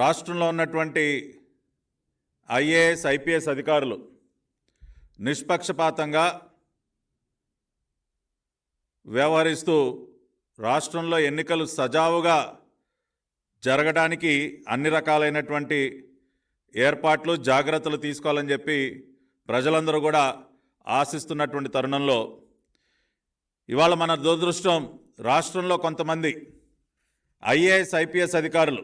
రాష్ట్రంలో ఉన్నటువంటి IAS IPS అధికారులు నిష్పక్షపాతంగా వ్యవహరిస్తూ రాష్ట్రంలో ఎన్నికలు సజావుగా జరగడానికి అన్ని రకాలైనటువంటి ఏర్పాట్లు జాగ్రత్తలు తీసుకోవాలని చెప్పి ప్రజలందరూ కూడా ఆశిస్తున్నటువంటి తరుణంలో ఇవాళ మన దురదృష్టం రాష్ట్రంలో కొంతమంది ఐఏఎస్ ఐపీఎస్ అధికారులు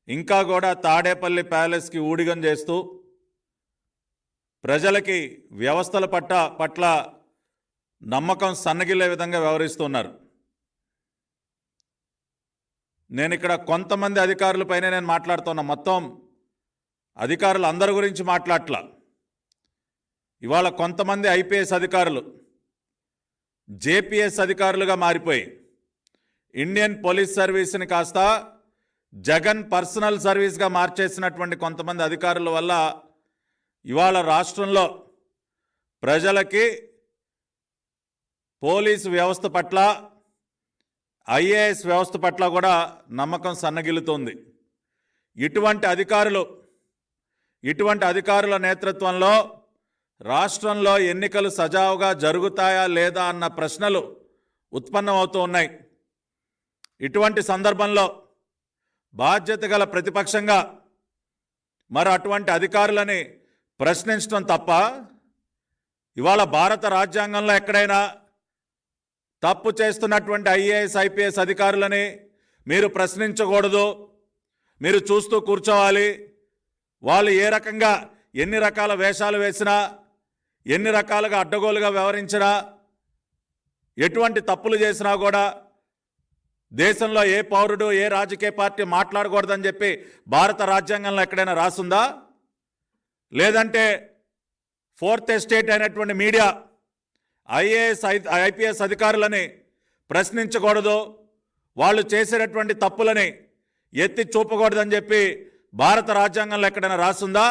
ఇంకా కూడా తాడేపల్లి ప్యాలెస్కి ఊడిగం చేస్తూ ప్రజలకి వ్యవస్థల పట్ల నమ్మకం సన్నగిల్లే విధంగా వ్యవహరిస్తున్నారు. నేను ఇక్కడ కొంతమంది అధికారులపైనే నేను మాట్లాడుతున్నా, మొత్తం అధికారులు అందరి గురించి మాట్లాడట్లా. ఇవాళ కొంతమంది ఐపీఎస్ అధికారులు జేపీఎస్ అధికారులుగా మారిపోయి ఇండియన్ పోలీస్ సర్వీస్ని కాస్త జగన్ పర్సనల్ సర్వీస్గా మార్చేసినటువంటి కొంతమంది అధికారుల వల్ల ఇవాళ రాష్ట్రంలో ప్రజలకి పోలీసు వ్యవస్థ పట్ల ఐఏఎస్ వ్యవస్థ పట్ల కూడా నమ్మకం సన్నగిల్లుతోంది. ఇటువంటి అధికారుల నేతృత్వంలో రాష్ట్రంలో ఎన్నికలు సజావుగా జరుగుతాయా లేదా అన్న ప్రశ్నలు ఉత్పన్నమవుతూ ఉన్నాయి. ఇటువంటి సందర్భంలో బాధ్యత గల ప్రతిపక్షంగా మరి అటువంటి అధికారులని ప్రశ్నించడం తప్ప, ఇవాళ భారత రాజ్యాంగంలో ఎక్కడైనా తప్పు చేస్తున్నటువంటి ఐఏఎస్ ఐపీఎస్ అధికారులని మీరు ప్రశ్నించకూడదు, మీరు చూస్తూ కూర్చోవాలి, వాళ్ళు ఏ రకంగా ఎన్ని రకాల వేషాలు వేసినా ఎన్ని రకాలుగా అడ్డగోలుగా వ్యవహరించినా ఎటువంటి తప్పులు చేసినా కూడా దేశంలో ఏ పౌరుడు ఏ రాజకీయ పార్టీ మాట్లాడకూడదని చెప్పి భారత రాజ్యాంగంలో ఎక్కడైనా రాసుందా? లేదంటే ఫోర్త్ ఎస్టేట్ అయినటువంటి మీడియా ఐఏఎస్ ఐపీఎస్ అధికారులని ప్రశ్నించకూడదు, వాళ్ళు చేసేటటువంటి తప్పులని ఎత్తి చూపకూడదని చెప్పి భారత రాజ్యాంగంలో ఎక్కడైనా రాసుందా?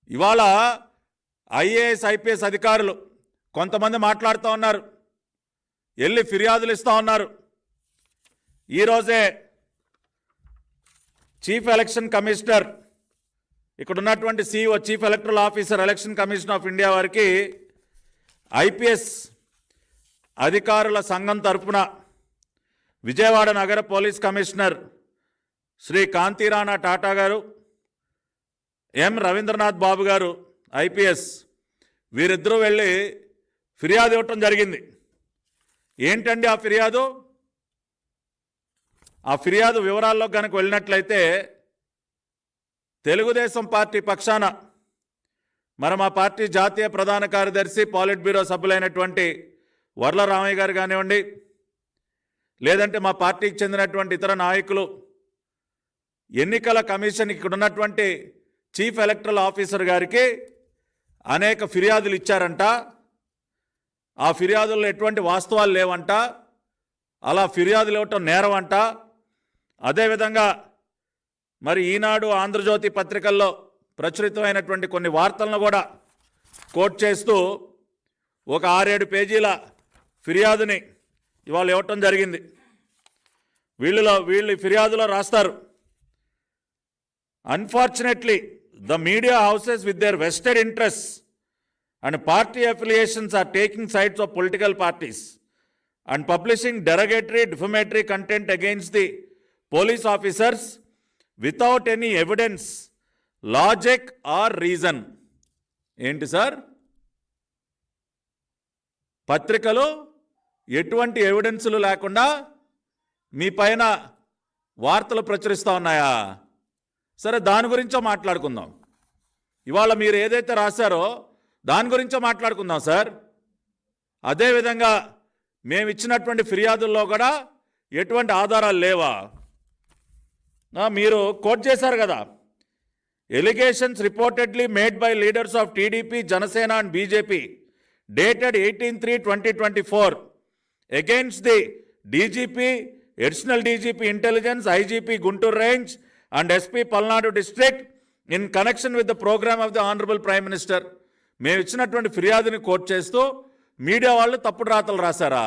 ఇవాళ ఐఏఎస్ ఐపీఎస్ అధికారులు కొంతమంది మాట్లాడుతూ ఉన్నారు, వెళ్ళి ఫిర్యాదులు ఇస్తూ ఉన్నారు. ఈరోజే చీఫ్ ఎలక్షన్ కమిషనర్, ఇక్కడ ఉన్నటువంటి CEO chief electoral officer election commission of India వారికి ఐపీఎస్ అధికారుల సంఘం తరఫున విజయవాడ నగర పోలీస్ కమిషనర్ శ్రీ కాంతిరాణా టాటా గారు, ఎం రవీంద్రనాథ్ బాబు గారు ఐపీఎస్, వీరిద్దరూ వెళ్ళి ఫిర్యాదు ఇవ్వటం జరిగింది. ఏంటండి ఆ ఫిర్యాదు? ఆ ఫిర్యాదు వివరాల్లో కనుక వెళ్ళినట్లయితే, తెలుగుదేశం పార్టీ పక్షాన మరి మా పార్టీ జాతీయ ప్రధాన కార్యదర్శి పాలిట్ బ్యూరో సభ్యులైనటువంటి వర్ల రామయ్య గారు కానివ్వండి, లేదంటే మా పార్టీకి చెందినటువంటి ఇతర నాయకులు ఎన్నికల కమిషన్ ఇక్కడ ఉన్నటువంటి చీఫ్ ఎలక్టరల్ ఆఫీసర్ గారికి అనేక ఫిర్యాదులు ఇచ్చారంట. ఆ ఫిర్యాదుల్లో ఎటువంటి వాస్తవాలు లేవంట, అలా ఫిర్యాదులు ఇవ్వటం నేరం అంట. అదేవిధంగా మరి ఈనాడు ఆంధ్రజ్యోతి పత్రికల్లో ప్రచురితమైనటువంటి కొన్ని వార్తలను కూడా కోట్ చేస్తూ ఒక 6-7 పేజీల ఫిర్యాదుని ఇవాళ ఇవ్వటం జరిగింది. వీళ్ళు ఫిర్యాదులో రాస్తారు, unfortunately the media houses with their vested interests and party affiliations are taking sides of political parties and publishing derogatory, defamatory content against the police officers without any evidence, logic or reason. ఏంటి sir, పత్రికలు ఎటువంటి ఎవిడెన్సులు లేకుండా మీ పైన వార్తలు ప్రచురిస్తూ ఉన్నాయా? సరే, దాని గురించో మాట్లాడుకుందాం. ఇవాళ మీరు ఏదైతే రాశారో దాని గురించో మాట్లాడుకుందాం సార్. అదేవిధంగా మేము ఇచ్చినటువంటి ఫిర్యాదుల్లో కూడా ఎటువంటి ఆధారాలు లేవా? మీరు కోట్ చేశారు కదా, allegations reportedly made by leaders of TDP, Janasena and BJP dated 18/3/2024 against the DGP, additional DGP intelligence, IGP Guntur range and SP Palnadu district in connection with the program of the Honorable Prime Minister. మేము ఇచ్చినటువంటి ఫిర్యాదుని coat చేస్తూ media వాళ్ళు తప్పుడు రాతలు రాశారా?